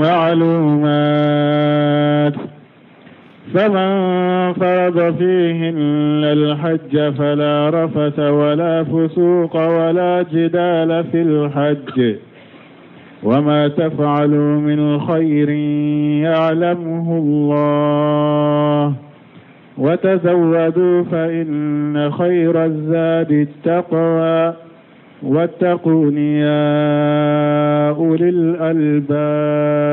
معلومات فمن فرض فيهن الحج فلا رفث ولا فسوق ولا جدال في الحج وما تفعلوا من خير يعلمه الله وتزودوا فإن خير الزاد التقوى واتقون يا أولي الألباب.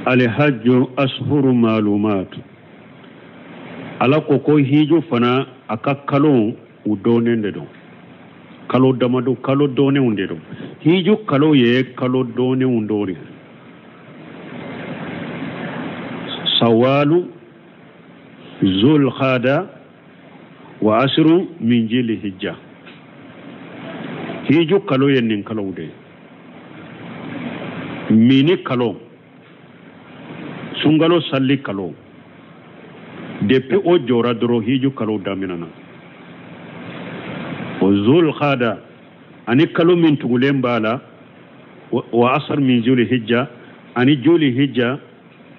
الحج أشهر معلومات على كوكو هيجو فنا أكا كالو ودونين دو كالو دمدو كالو دونين دو هيجو كالو يه كالو دونين دوري سوال ذو القعدة وعشر من جيل الحجة هيجو كالو ينين كالو دي ميني كالو sungalo salli kalo depuis o jora doro hiju kalo daminana o zul khada ani kalo min tugulen bala wa asr min juli hijja ani juli hijja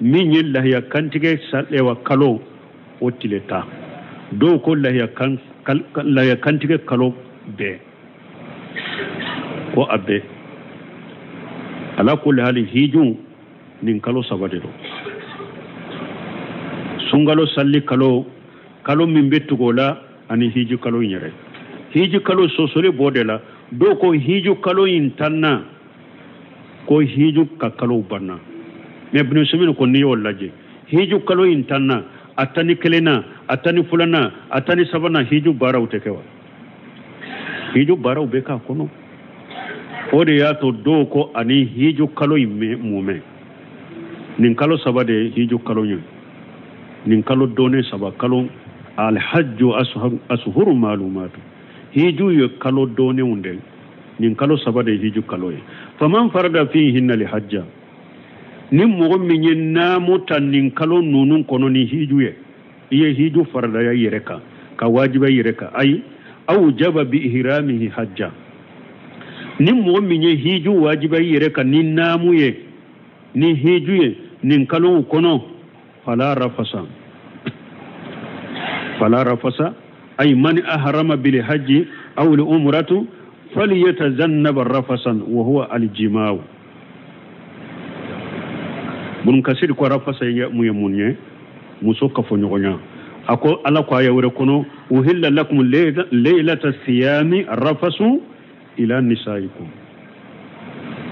min yilla ya kantige salle wa kalo o tileta do ko la ya kan la ya kantige kalo be ko abbe ala kulli hali hiju nin kalo sabadero sungalo salli kalo min bettugola ani hiju kalo nyere hiju kalo sosore bodela do ko hiju kalo intanna ko hiju ka kalo banna me ibn sumin ko ni wallaje hiju kalo intanna atani kelena atani fulana atani sabana hiju baraw tekewa hiju baraw be ka kono ode ya to do ko ani hiju kalo imme mume nin kalo sabade hiju kalo nyen nin kalo done saba kalo al hajju ashhur malumat hiju yo kalo done unde nin kalo sabade hiju kalo e faman farada fihi al hajja nin mo min na mutan nin kalo nunun kono ni hiju ye iye hiju farada ya yereka ka wajiba yereka ay aw jaba bi ihramihi hajja nin mo min hiju wajiba yereka nin namu ye ni hiju ye nin kalo kono فلا رفس أي من أحرم بالحج أو العمرة فليتجنب الرفس وهو الجماع بن كثير كو رفس يمونيه مسوك فنيغنا أكو على كو يوركونو وهل لكم ليلة الصيام الرفس إلى نسائكم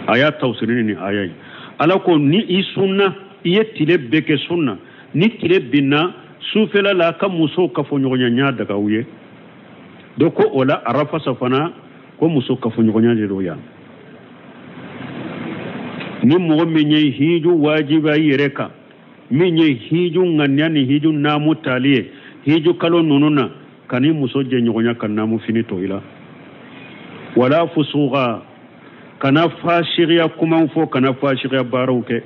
آيات توسرين آيات على كو ني سنة yetile beke sunna ni tile binna sufela la ka muso ka fo nyonya nya daga uye doko ola arafa safana ko muso ka fo nyonya de roya ni mo menye hiju wajiba yireka menye hiju nganya ni hiju namu taliye hiju kalo nununa kani muso je nyonya kan namu finito ila wala fusuga kana fashiriya kuma fo kana fashiriya barawke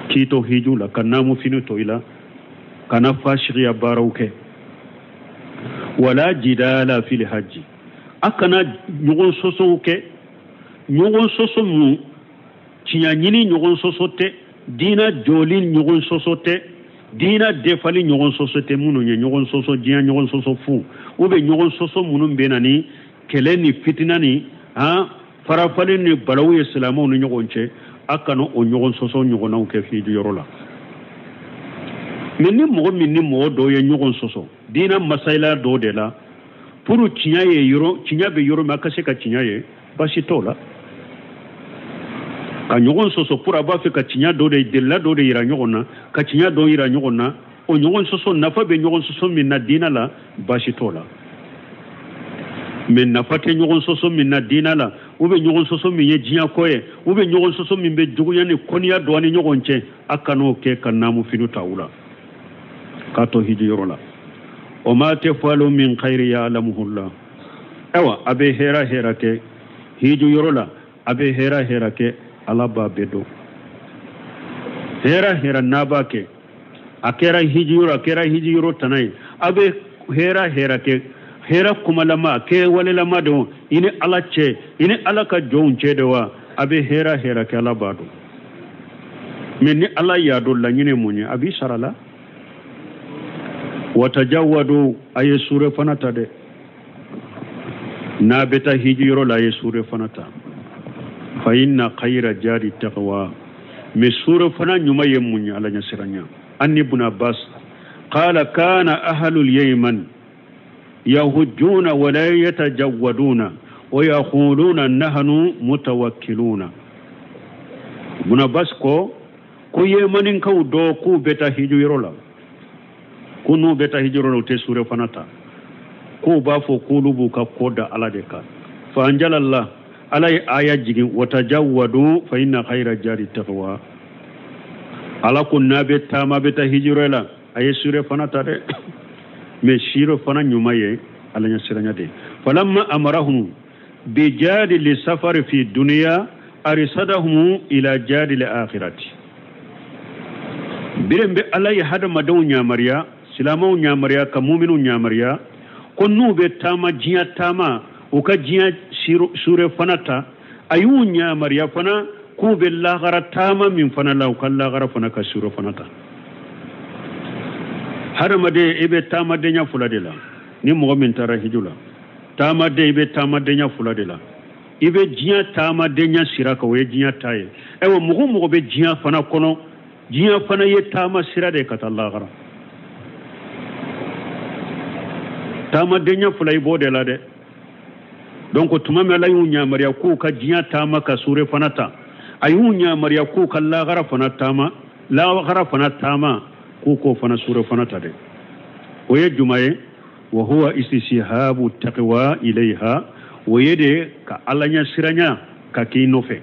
kito hiju la kanamu finito ila kana fashiriya barawke wala jidala fil hajji akana nyugon soso ke nyugon soso mu cinyanyini nyugon soso te dina jolin nyugon soso te dina defali nyugon soso te munu nyugon soso dia nyugon soso fu ube nyugon soso munu benani keleni fitinani ha farafali ni balawu islamu ni nyugonche akano o nyogon soso nyogona ke fi du yorola minni mo do ye nyogon soso dina masaila do de la puru cinya ye yoro cinya be yoro makase ka cinya ye bashi tola ka nyogon soso pura ba fe ka cinya do de la do de ira nyogona ka cinya do ira nyogona o nyogon soso nafa be nyogon soso minna dina la bashi tola men nafate nyogon soso minna dina la ube nyogon soso min ye jinya koye ube nyogon soso min be jugunya ni koniya do ani nyogon che akano ke kanamu finu taula kato hijiro la o ma tafalu min khairi ya alamuhullah ewa abe hera ke hijiro la abe hera ke alaba bedo hera nabake akera hijiro tanai abe hera ke hera kuma lama ke wale lama do ini ala che ini ala ka jon che de wa abe hera ke ala bado men ni ala ya do la nyine munye abi sarala watajawadu ay sure fanata de na beta hijiro la ay sure fanata fa inna khayra jari taqwa me sure fana nyuma yemunye ala nya siranya anni ibn abbas qala kana ahlul yaman يهجون ولا يتجودون ويقولون نحن متوكلون من باسكو كو يمنين كو دو كو بتا هجيرولا كونو بتا هجيرولا تسوره فناتا كو بافو قلوبو كودا على دكا فانجل الله على آية جيجين وتجودوا فإن خير جار التقوى على كنا بتا ما بتا هجيرولا أي سوره فناتا دي مشيرو فنا نيوماي على نسرانيا دي فلما امرهم بجاد للسفر في الدنيا ارشدهم الى جاد الاخره بيرم بي الله يحد مدو نيامريا سلامو نيامريا كمؤمنو نيامريا كونو بتاما جيا تاما وكا جيا سوره فناتا ايو نيامريا فنا كو بالله غرا تاما من فنا لا وكلا غرا فنا كسوره فناتا hadamade ibe tamade nya fulade la ni mo min tara hijula tamade ibe tamade nya fulade la ibe jiya tamade nya siraka we jiya taye ewo mo be jiya fana kono jiya fana ye tama sirade kata Allah gara tamade nya fulay bode la de donc tuma me la yu nya mariya ku ka jiya tama ka sure fana ta ayu nya mariya ku ka Allah gara fana tama la gara fana tama كوكو فنا سورة فنا تدي ويجمعه وهو استشهاب التقوى إليها ويدي كألانيا سرنيا ككي نوفي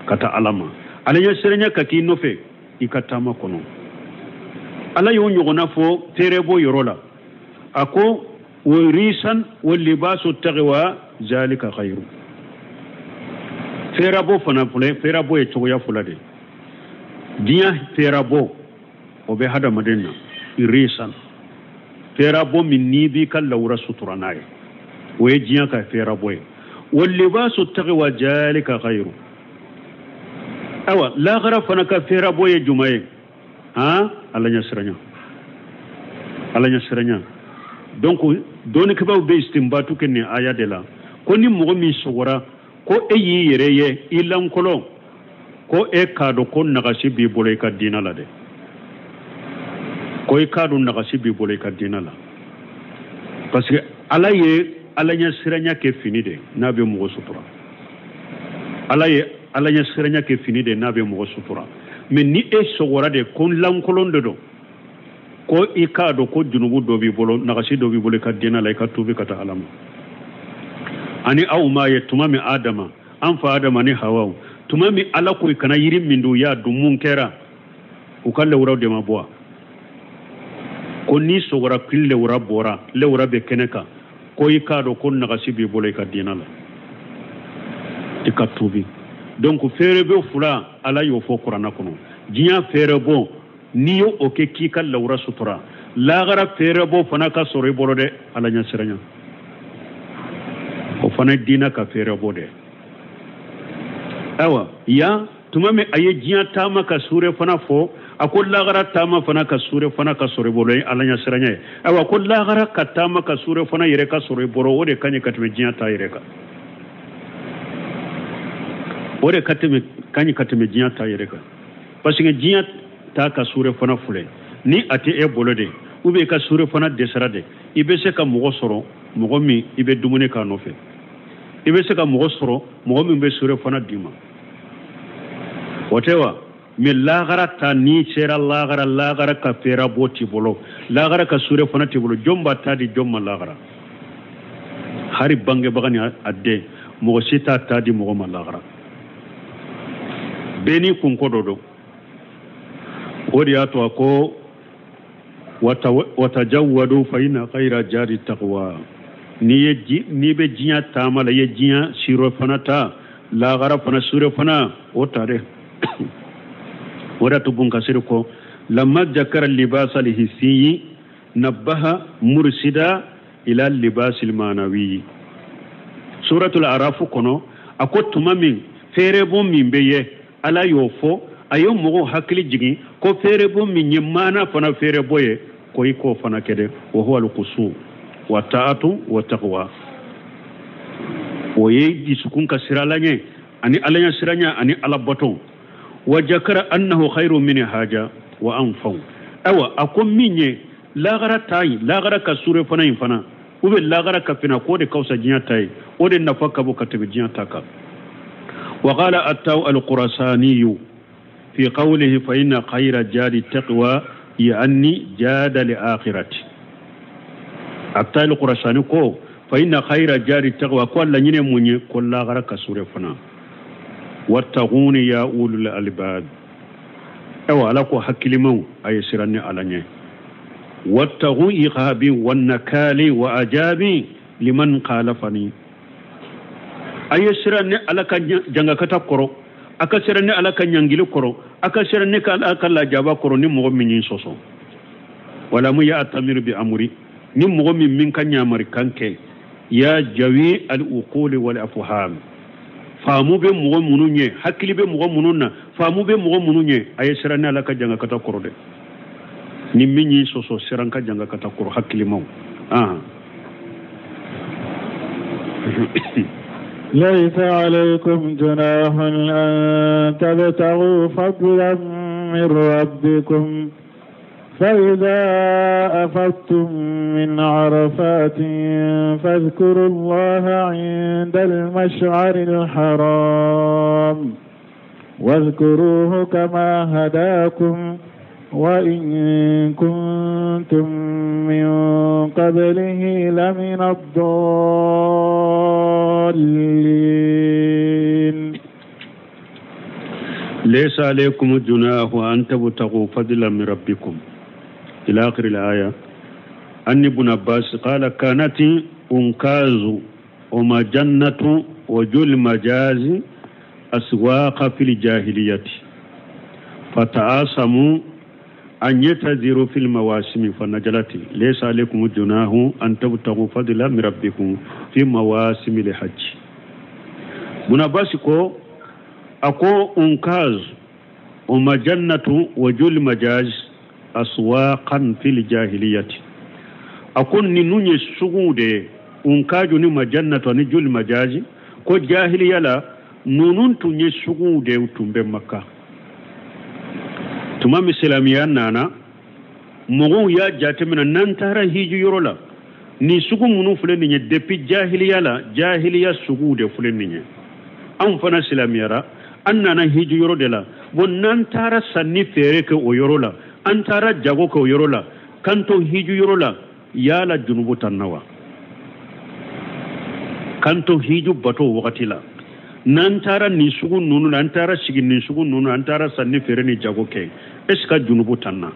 كتا ألاما ألانيا سرنيا ككي نوفي إكتاما كنو ألا يونيغنا فو تيربو يرولا أكو وريسان واللباس التقوى ذلك خير فيرابو فنا فلي فيرابو يتويا فلادي ديا فيرابو obe hada madina irisan fera bo min nibi kan laura suturanaye waye jiya ka fera boy wal libasu taqwa jalika khairu awa la ghara fana ka fera boy jumaye ha alanya siranya donc doni ke baw be istimbatu ken aya de la ko ni mo mi sogora ko eyi yereye ilan kolo ko e kado ko nagasi bi bolay ka dina la de koy kadun na gasibi bolay ka dina la parce que alanya siranya ke fini de nabe mo sutura alanya siranya ke fini de nabe mo sutura mais ni e sogora de kon lankolon de do ko ikado ko junubu do bi bolo na gasi do bi bolay ka dina la ka tubi kata alama ani aw ma yatuma mi adama an fa adama ni hawa tuma mi ala ko kana yirim mindu ya dumun kera ko kalle wuraw de ma boa ko ni sogora kille wura bora le wura be keneka ko ikado ko nagasi bi bolay ka dina la ikatubi donc fere be fula ala yo fo qur'ana kono jiya fere bo niyo o ke ki kal lawra sutura la gara fere bo fana ka sore boro de ala nya siranya o fana dina ka fere bo de awa ya tumame aye jiya tama ka sure fana fo akol la gara tama fana ka sure fana ka sore boro ala nya siranya awa akol la gara ka tama ka sure fana yere ka sore boro o de kanye katme jiya ta yere ka o de katme kanye katme jiya ta yere ka parce que jiya ta ka sure fana fule ni ati e bolo de ube ka sure fana desara de ibe se ka mogo soro mogo mi ibe dumune ka nofe ibe se ka mogo soro mogo mi be sure fana dima wotewa mi lagara ta ni sera lagara ka fera boti bolo lagara ka sure fana ti bolo jomba ta di jomma lagara hari bange bagani adde mogo sita ta di mogo ma lagara beni kun kododo ودي أتوقع وتجودوا فإن خير جار التقوى ني بجيا تامل يجيا سيرو فناتا لا غرا فنا سيرو فنا وتاره ودا تبون كسركو لما ذكر اللباس الحسي نبه مرشدا ila libasil manawi suratul araf kono akotuma min fere bon min beye ala yofo ayo mogo hakili jigi ko fere bon min yemana fana fere boye ko iko fana kede wa huwa alqusu wa ta'atu wa taqwa oye disukun ka siralanye ani alanya siranya ani alabato wa jakara annahu khairu min haja wa anfa awa akom minye lagara tayi lagara ka sure fana infana ube lagara ka fina ko de kausa jinya tayi o de nafaka bo katabe jinya taka wa qala at-taw al-qurasani fi qawlihi fa inna khayra jadi taqwa yani jada li akhirati at-taw al-qurasani ko fa inna khayra jadi taqwa ko la nyine munye ko lagara ka sure fana wattaquni ya ulul albab awa ala ko hakilimu ay sirani alanye wattaqu iqabi wan nakali wa ajabi liman qalafani ay sirani ala ka janga kata koro aka sirani ala ka nyangili koro aka sirani ka ala ka la jaba koro ni mo min soso wala mu ya atamir bi amri ni mo min kan nyamari kanke ya jawi al uqul wal afham faamu be mogo mununye hakili be mogo mununna faamu be mogo mununye ay sirani ala ka janga kata koro de ni minyi soso siranka janga kata koro hakili maw ليس عليكم جناح أن تبتغوا فضلا من ربكم فإذا أفضتم من عرفات فاذكروا الله عند المشعر الحرام واذكروه كما هداكم وإن كنتم من قبله لمن الضالين ليس عليكم جناح أن تبتغوا فضلا من ربكم إلى آخر الآية أن ابن عباس قال كانت أنكاز ومجنة وجل مجاز أسواق في الجاهلية فتعاصموا أن يتذروا في المواسم فنجلت ليس عليكم جناح أن تبتغوا فضلا من ربكم في مواسم الحج ابن عباس أكو أنكاز ومجنة وجل مجاز أسواقا في الجاهلية أكون نوني سعود أنكاج مجنة وجل مجاز كو جاهلية لا نونون توني سعود وتنبه مكة تمام السلامية نانا مغو يا جاتمنا نانتارا هيجو يرولا ni sugu munu fuleni nye depi jahiliya la jahiliya sugu de fuleni nye an fana silamiyara an nana hiju yoro de la bon nan tara sanni fere ke o yoro la an tara jago ke o yoro la kanto hiju yoro la yala junubu tannawa kanto hiju bato wakati la nan tara ni sugu nunu nan tara sigi ni sugu nunu an tara sanni fere ni jago ke eska junubu tanna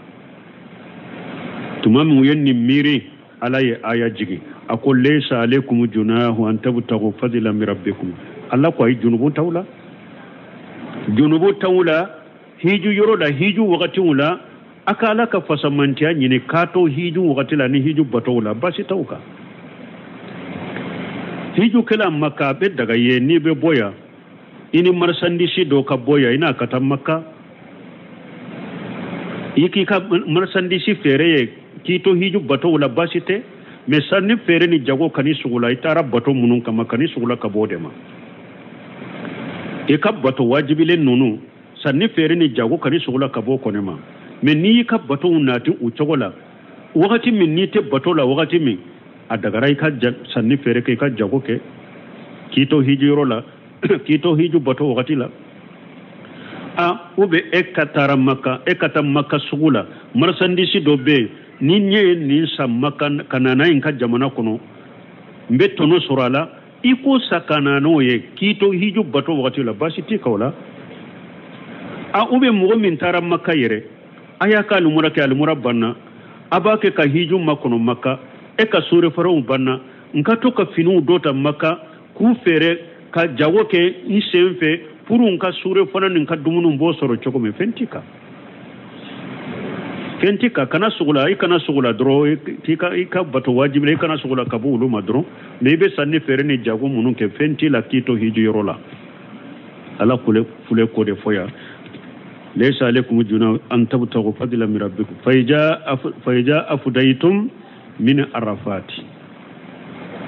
tumami uyen ni miri alaye aya jigi ako laysa alaykum junahu an tabtagu fadlan min rabbikum alla ko ay junubu tawla hiju yoro da hiju wakati wala akala ka fasamantiya nyine kato hiju wakati la ni hiju batawla basi tawka hiju kala makka be daga ye ni be boya ini marsandisi do ka boya ina kata makka yiki ka marsandisi fere kito hiju bato wala basite me sanni fere ni jago kani sugula itara bato munun kama kani sugula ka bodema e ka bato wajibile nunu sanni fere ni jago kani sugula ka bo konema me ni ka bato unati uchogola wakati min ni te bato la wakati min adagarai ka sanni fere ke ka jago ke kito hiju rola kito hiju bato wakati la ube ekatara maka ekata maka sugula marsandisi dobe ni nye ni samaka kanana inka jamana kono mbe tono surala iko sakanano ye kito hiju bato wakati la basi tikawla ube mugo min tara maka yere ayaka alumura ke alumura banna abake ka hiju makono maka eka sure faro banna nka to ka finu dota maka ku fere ka jago ke isenfe puru nka sure fana nka dumunu mbo soro choko me fentika fentika kana sugula ikana sugula dro ika bato wajibi ikana sugula kabulu madro mebe sanni fereni jago munun ke fenti la kito hiju yorola ala fule ko de foya laysa alaykum juna an tabtagu fadlan min rabbikum fayja afdaytum min arafati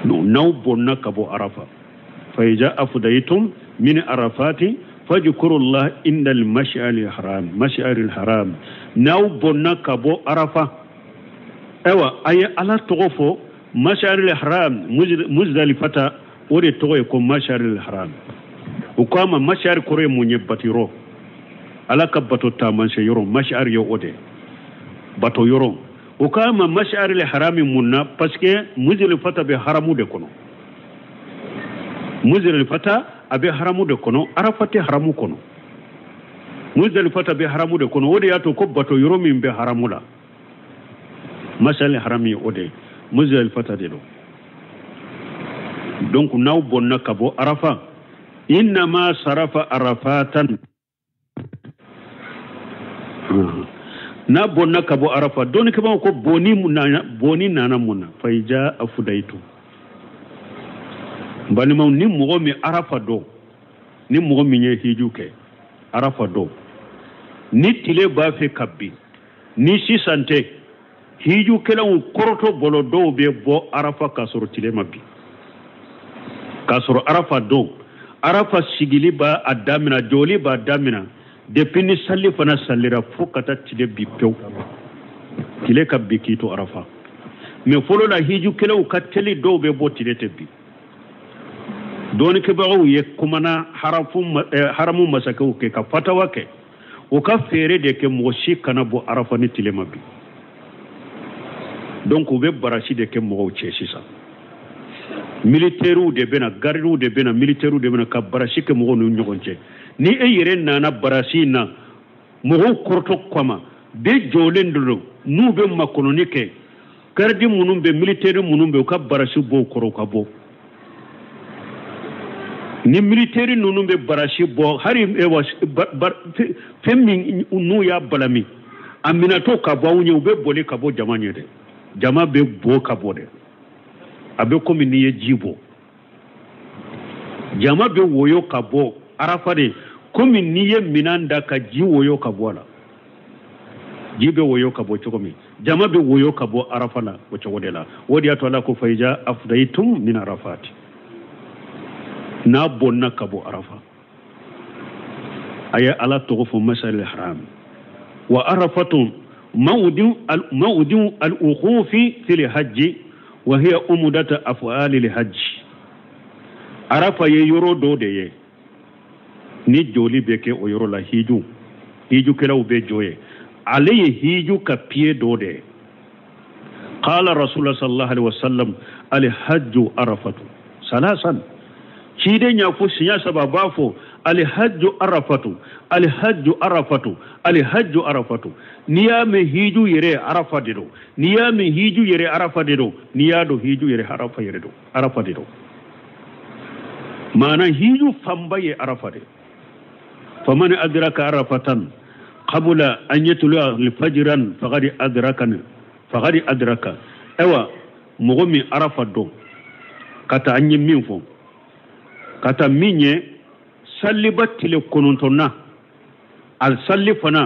no naw bonna kabo arafa fayja afdaytum min arafati فاذكروا الله عند المشعر الحرام ناو بونا كابو عرفه ايوا اي على توفو مشعر الحرام مزدلفه ودي توي يكون مشعر الحرام وكما مشعر كوري موني باتيرو على كباتو تامان سيرو مشعر يو اودي باتو يورو وكما مشعر الحرام منا باسكو مزدلفه بحرامو دكونو مزدلفه abe haramu de kono arafate haramu kono muzdalifata be haramu de kono wodi yato ko bato yoro min be haramu la masal harami ode muzdalifata de do donc naw bonna kabo arafa inna ma sarafa arafatan na bonna kabo arafa doni ke ba ko boni nana munna fayja afudaitu bani maw ni mogo mi arafa do ni mogo mi nye hiju ke arafa do ni tile ba fe kabbi ni sisante hiju kela un koroto bolo do be bo arafa kasoro tile mabbi kasoro arafa do arafa sigili ba adamina joli ba adamina depuis ni salli fana sallira fokata tile bi pew tile kabbi kito arafa me folo la hiju kela u kateli do be bo tile tebbi doni ke bawo ye kumana haramu masakau ke ka fatawa ke o ka fere de ke moshi kana bo arafa ni tilema bi donc o be barashi de ke mo che sisa militaire de bena gardu de bena militaire de bena ka barashi ke mo no nyogonche ni e yere nana barashi na mo korto kwama be jolendro nu be makononike gardi munum be militaire munum be ka barashi bo koro ka bo ni militaire nunu be barashi bo hari e was femmi nu ya balami amina to ka bo nyu be bole ka bo jamanye de jama be bo ka bo de abe komi ni jibo jama be woyo ka bo arafa de komi ni minanda ka ji woyo ka bo la jibe woyo ka bo chokomi jama be woyo ka bo arafa la ko chogodela wodi ato la ko fayja afdaitum min arafati na bonna kabo arafa aya ala togo masal al-haram wa arafatu mawdu al-ukhuf fi al-hajj wa hiya umdat af'al al-hajj arafa ye yoro do de ye ni joli beke o yoro la hiju kala ube joye alayhi hiju ka pie do de qala rasulullah sallallahu alaihi wasallam al-hajj arafatu salasan kide nya fu sinya sababafo al-hajj arafatu niya me hiju yere arafa dedo niya me hiju yere arafa dedo niya do hiju yere arafa dedo mana hiju fambaye arafa de faman adraka arafatan qabla an yatlu al-fajran faqad adraka ewa mogomi arafa do kata anyi minfo kata minye salliba tile konontonna al sallifana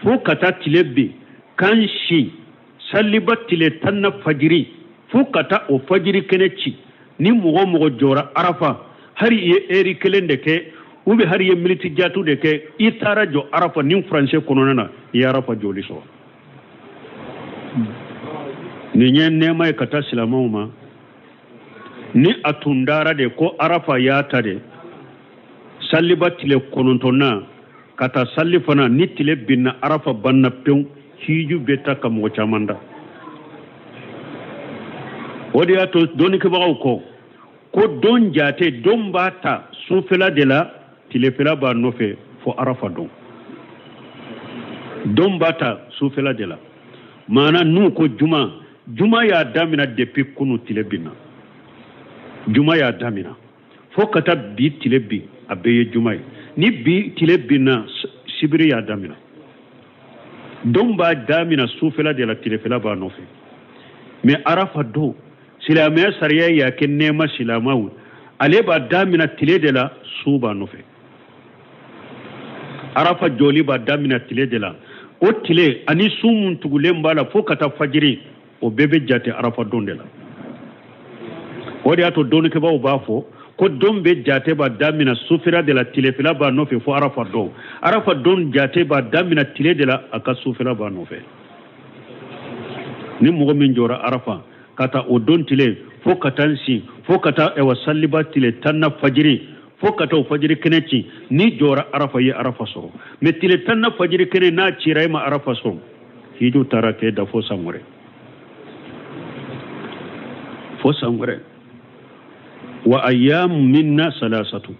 fo kata tilebbi kanshi salliba tile tanna fajiri fo kata o fajiri keneci ni mogo jora arafa hari ye eri kelende ke ube hari ye militi jatu de ke itara jo arafa ni français kononana ya arafa joli so ni nyen nema kata silamoma ni atundara de ko arafa ya tade salliba tile konontonna kata sallifana ni tile binna arafa banna pew hiju beta kam wo chamanda wodi ato doni ke bawo ko don jate don bata sufela de la tile fela ba nofe fo arafa don bata sufela de la mana nu ko juma ya damina depuis kunu tile binna juma ya damina fo kata bi tile bi abeye juma ni bi tile binna sibiri ya damina don ba damina sufela de la tilefela ba nofe mais arafa do silamaya sariya ya ke nema silamawu ale ba damina tile de la su ba nofe arafa joli ba damina tile de la o tile ani su mun tugulen ba la fo kata fajiri o bebe jate arafa don de la o de ato don ke ba o ba fo ko don be jate ba damina sufira de la tilefela ba nofe fo arafa don jate ba damina tile de la aka sufira ba nofe ni mogo min jora arafa kata o don tile fo katansi fo kata e wasalliba tile tanna fajiri fo kata o fajiri keneci ni jora arafa ye arafa so me tile tanna fajiri kene na ciray ma arafa so hiju tarake da fo samure wa ayyam minna salasatu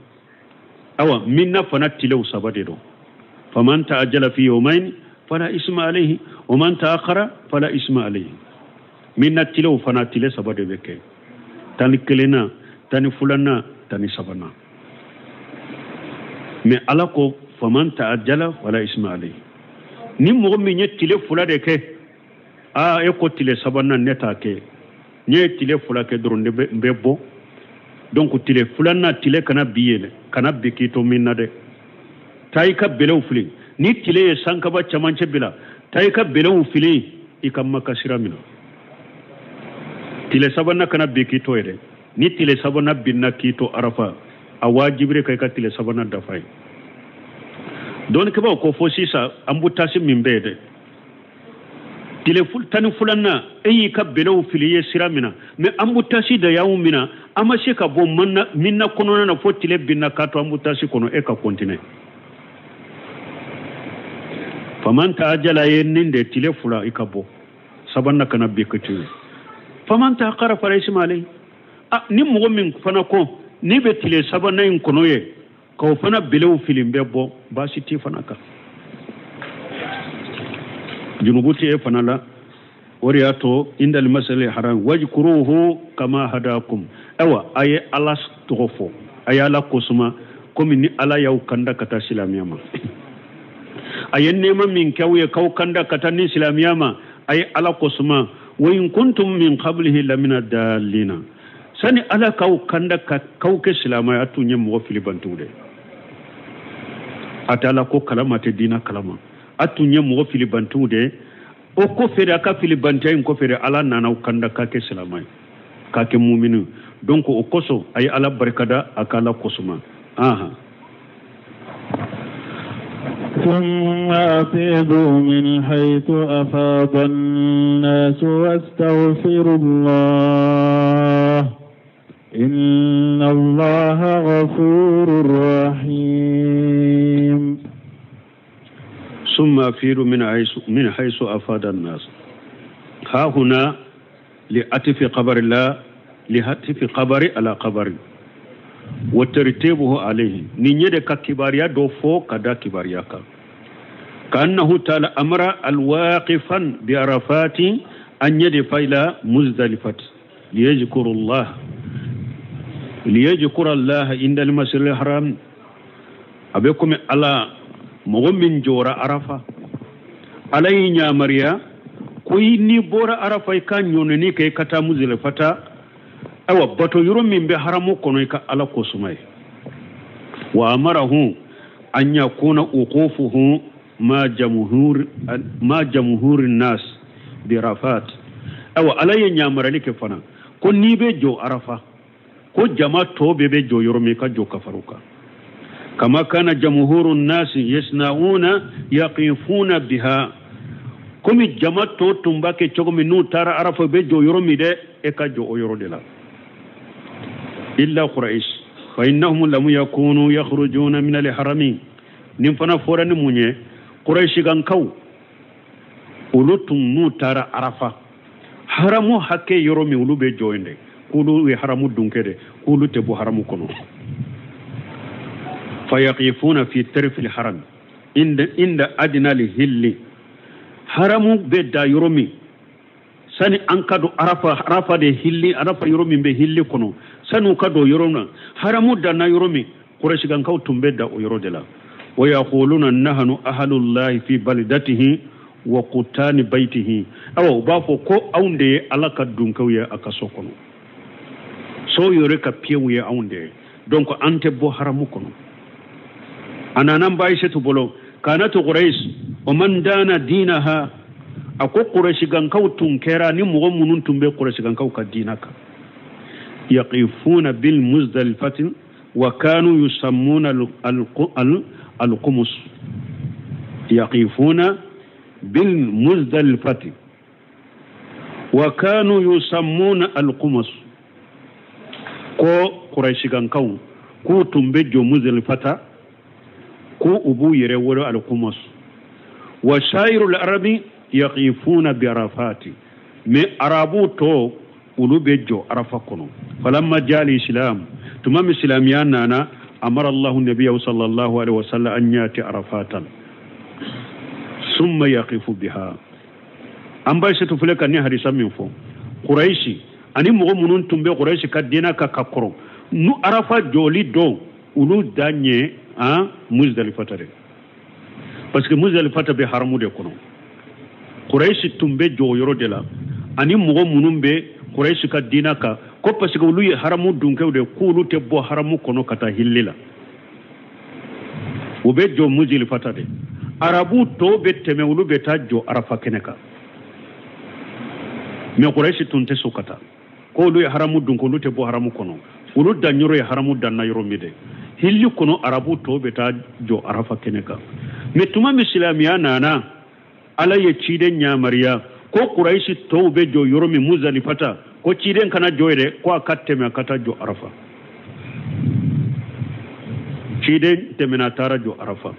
awa minna fanat tilaw sabade do faman ta'ajjala fi yawmayn fala isma alayhi wa man ta'akhkhara fala isma alayhi minna tilaw fanat tile sabade beke tani kelena tani fulana tani sabana mais alako faman ta'ajjala fala isma alayhi ni mo mi nye tile fulade ke e ko tile sabana neta ke nye tile fulake dronde bebo donc tile fulana tile kana biyele kana bikito minna de tayka belew fili ni tile sanka ba chamanche bila tayka belew fili ikamma kasira mina tile sabana kana bikito ede ni tile sabana binna kito arafa awajibre kay ka tile sabana dafay don ke ba ko fosisa ambutasi mimbede tile tani fulana eyi ka belew fili ye siramina mais ambutasi da yawmina ama se ka bo minna kono na fo tile binna kato ambutasi kono e ka continue faman ta'ajjala ninde tile fula ikabo sabanna kana bikati faman ta'akhkhara fa laysa malay ni mo min fana ko ni be tile sabanna in kono ye ko fana belew filim bebo ba siti fana ka junubuti e fana la wariyato inda al-masal haram wajkuruhu kama hadakum awa aye alas tofo aye ala kosuma komi ni ala yaw kanda kata islamiyama aye nema min kawye kaw kanda kata ni islamiyama aye ala kosuma wa in kuntum min qablihi lamina dalina sani ala kaw kanda kaw ke islamaya atunye mo filibantude atala ko kalama te dina kalama atunye mo filibantude o ko fere aka filibantay ko fere ala nana kanda ka ke islamay ka ke mu'minu donc o koso ay ala barkada akala kosuma aha ثم أفيضوا من حيث أفاض الناس واستغفروا الله إن الله غفور رحيم ثم أفيضوا من حيث أفاض الناس ها هنا لأتف قبر الله لهتف قبري على قبري وترتيبه عليه نينيد ككباريا دوفو كدا كبارياكا كأنه تعالى أمر الواقفا بعرفات أن يدفع إلى مزدلفة ليذكر الله عند المسجد الحرام أبيكم على مغمن جورا عرفة علينا مريا كويني بورا عرفة كان يونني كي كتا مزدلفة awa bato yuro min be haramu kono ka ala ko sumay wa amarahu an yakuna uqufuhu ma jamhur nas bi rafat awa alaye nyamara like fana ko ni be jo arafa ko jama to be jo yuro mi ka jo kafaruka kama kana jamhurun nas yasnauna yaqifuna biha komi jama to tumbake chogomi nu tara arafa be jo yuro mi de e ka jo o yuro de la إلا قريش فإنهم لم يكونوا يخرجون من الحرمين نفنا فورا نمونيه قريش غنكو ولتم نوتارا عرفة حرمو حكي يرومي ولو بجوين دي كولو يحرمو دونكي كولو تبو حرمو كنو فيقفون في طرف الحرم عند أدنى الهل حرمو بدا يرومي sani an kado arafa de hilli arafa yoromi be hilli kono sanu kado yorona haramu dana yoromi quraish gan kaw tumbe da o yorode la wa yaquluna nahnu ahlullahi fi balidatihi وقطان بيته أو بافو كو أوندي على كدونكوية أكاسوكونو سو يوريكا بيوية أوندي دونك أنت بو حرمكونو أنا نمبايشة بولو كانت قريش ومن دان دينها أكو قريش غانكو تنكرا نمو منون تنبي قريش غانكو كدينك يقفون بالمزدلفة وكانوا يسمون القمص يقفون بالمزدلفة وكانوا يسمون القمص كو قريش غانكو كو تنبي مزدلفة كو أبو يرور القمص وشاير العربي يقفون بعرفات من عربو تو ولو بيجو عرفكنو فلما جاء الإسلام تمام الإسلام يانا أمر الله النبي صلى الله عليه وسلم أن يأتي عرفاتا ثم يقف بها أم بايسة فلك أني هرسا من فو قريشي أني مغمونون تنبي قريشي كدينا كاكرو نو عرفا جولي دو ولو دانيه مزدلفة تري parce que Muzdalifa be haramu de kono Quraish tumbe jo yoro de la ani mugo munum be Quraish ka dina ka ko parce que lu haramu dunke de kulu te bo haramu kono kata hillila o be jo Muzdalifa de arabu to be teme ulu be ta jo arafa keneka me Quraish tunte sokata ko lu haramu dunko lu te bo haramu kono ulu danyoro haramu danna yoro mide hilli kono arabu to be ta jo arafa keneka me tuma mislamiya nana ala ye ciden nyamariya ko quraishi to be jo yoromi Muzdalifata ko ciden kana joyre ko akatte me akata jo arafa ciden temena tara jo arafa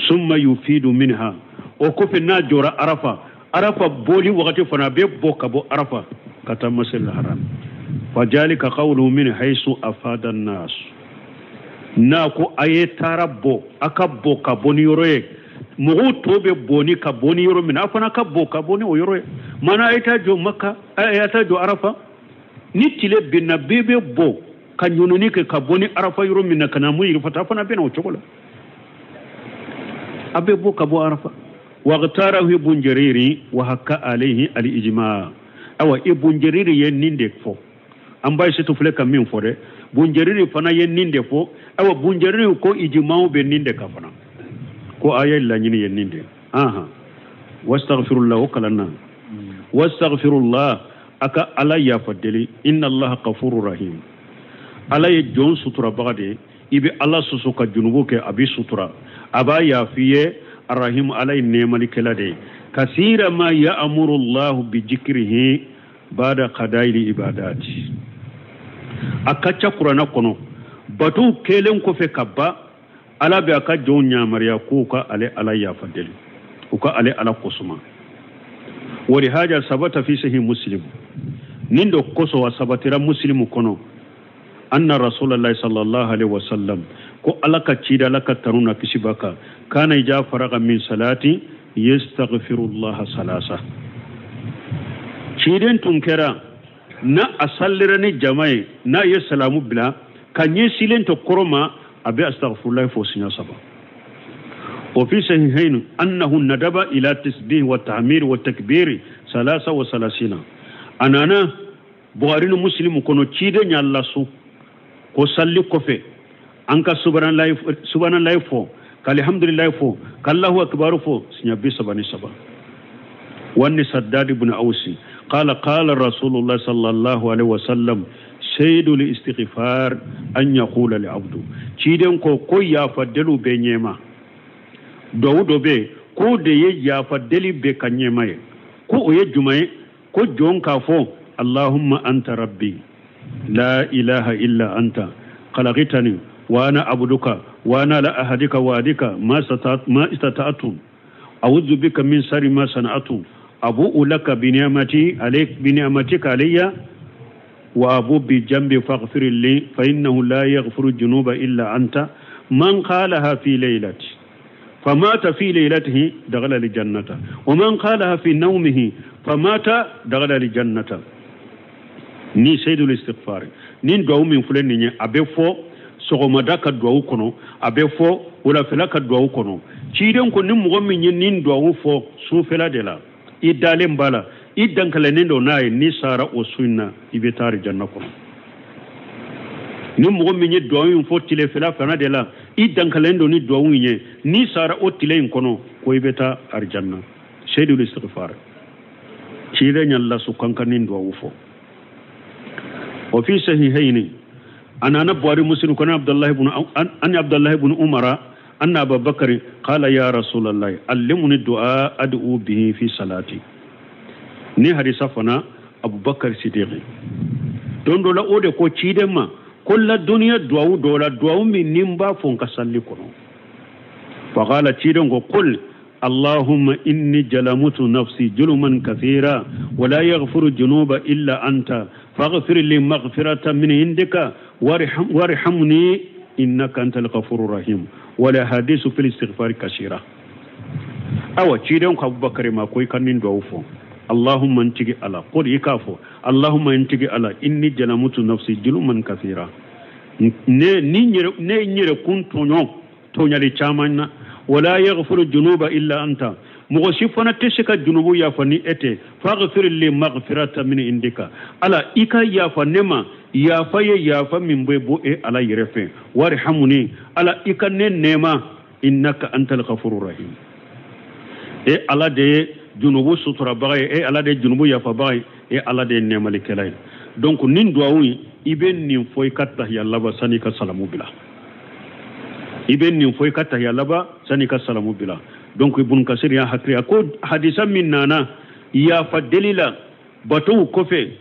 summa yufidu minha o ko fe na jora arafa boli wakati fana be boka bo arafa kata masal haram fajalika qawluhu min haythu afada an-nas na ko aye tarabbo akabbo ka boni yoroye mugu tobe boni ka boni yoro min afana kabbo ka boni o yoroye mana ayta jo makka ayata jo arafa ni tile binna bebe bo ka nyununi ke ka boni arafa yoro min kana mu yiri fata afana bena o chokola abe bo ka bo arafa waqtarahu ibn jariri wa hakka alayhi al-ijma awa ibn jariri yen ninde fo ambay se to fleka min fode bunjariri fana yen ninde fo awa bunjariri ko ijma'u be ninde ka fana ko ayel la nyini yen ninde wastaghfirullah wakalana wastaghfirullah aka ala ya fadeli inna allah ghafurur rahim ala ye jon sutura bagade ibe allah susuka junubu ke abi sutura aba ya fiye arrahim alay nemali kelade kasira ma ya'muru allah bi dhikrihi ba'da qada'il ibadati akacha qur'ana kono batu kelen ko fe kabba ala be aka jonya mariya ko ka ale ala ya fadeli ko ka ale ala kusuma wali haja sabata fi sahih muslim nindo koso wa sabatira muslimu kono anna rasulullah sallallahu alaihi wasallam ko alaka cida laka taruna kisibaka kana ija faraga min salati yastaghfirullah salasa ciden tunkera na asallirani jama'i na ya salamu bila kanye silento koroma abi astaghfirullah fo sinya saba wa fi sahihain annahu nadaba ila tasbih wa ta'mir wa takbir 33 anana buhari no muslimu kono cide nyalla su ko salli kofe anka subhanallahi fo kalhamdulillah fo kallahu akbar fo sinya bi sabani saba wanni saddad ibn ausi قال رسول الله صلى الله عليه وسلم سيد الاستغفار أن يقول لعبد تيدن كو يا فدلو بنيما داود بي كو دي يا فدلي بكنيما كو يجمع كو جون كافو اللهم أنت ربي لا إله إلا أنت خلقتني وأنا عبدك وأنا لا أهدك وادك ما استطعت أعوذ بك من شر ما صنعت أبوء لك بنعمتك علي وأبوء بجنبي فاغفر لي فإنه لا يغفر الذنوب إلا أنت من قالها في ليلة فمات في ليلته دخل الجنة ومن قالها في نومه فمات دخل الجنة ni sayyidul istighfar nin do min fulen ni abe fo sogomada ka duwawu kono abe fo wala fela ka duwawu kono ciiden ko nin mogo min ye nin duwawu fo suufela de la i dalen bala i dankalenen do naye ni sara o sunna i be taari janna kono nin mogo min ye duwawu fo tile fela fana de la i dankalen do ni duwawu ye ni sara o tile in kono ko i be ta arjanna seydul istighfar ciide ñalla su kankanin duwawu fo وفي صحيحين أنا نبواري مسلم كان عبد الله بن عمر أن أبا بكر قال يا رسول الله علمني الدعاء أدعو به في صلاتي ني حديث فنا أبو بكر صديق دون دولا أودي كو تشيدما كل الدنيا دعاء من نمبا فون كسالي كونو فقال تشيدن قل اللهم إني جلمت نفسي جلما كثيرا ولا يغفر الذنوب إلا أنت فاغفر لي مغفرة من عندك وارحمني إنك أنت الغفور الرحيم ولا حديث في الاستغفار كثيرا أو تشيرون أبو بكر ما كوي كان دوفو اللهم انتجي على قل يكافو اللهم انتجي على إني جلمت نفسي جلما كثيرا ني كنت تونيا لي ولا يغفر الذنوب إلا أنت مغشفنا تشك الذنوب يا فني أتي فاغفر لي مغفرة من عندك على إيكا يا فنما يا من بيبو على يرفع وارحمني على إيكا نما إنك أنت الغفور الرحيم على دي جنوب سترة باي على دي جنوب يا فباي على دي نما لكلاي donc nin duwawi iben nin foy katta ya laba sani ka salamu bila iben nin foy katta ya laba sani ka salamu bila donc ibn kasir ya hakriya ko hadisa min nana ya fadilila batu kofe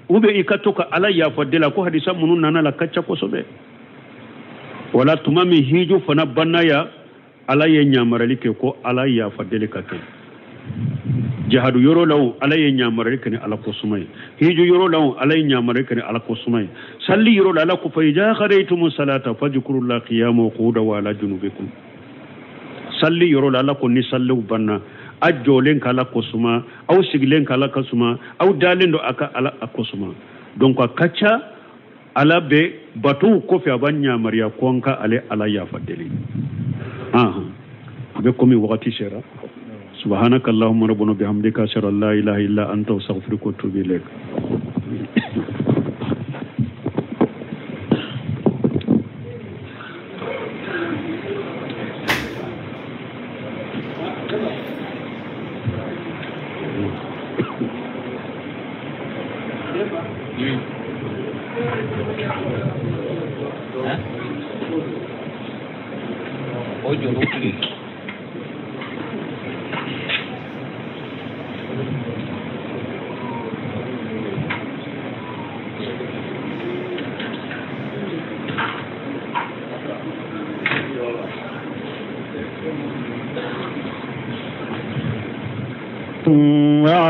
ube ikatoka ala ya fadila ko hadisa munun nana la kacca ko sobe wala tumami hiju fana banaya ala ya nyamaralike ko ala ya fadilika ke jihadu yoro law ala ya nyamaralike ni ala ko sumay hiju yoro law ala ya nyamaralike ni ala ko sumay salli yoro ala ko fa ija kharaytum salata fadhkurullaha qiyaman wa qu'udan wa ala junubikum salli yoro la ko ni sallu banna ajjolen kala kosuma aw siglen kala kasuma aw dalen do aka ala akosuma donc akacha ala be batu ko fi abanya mariya konka ale ala ya fadeli abe komi wakati shera subhanaka allahumma rabbana bihamdika ashhadu an la ilaha illa anta astaghfiruka wa atubu ilaik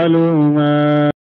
وعلوما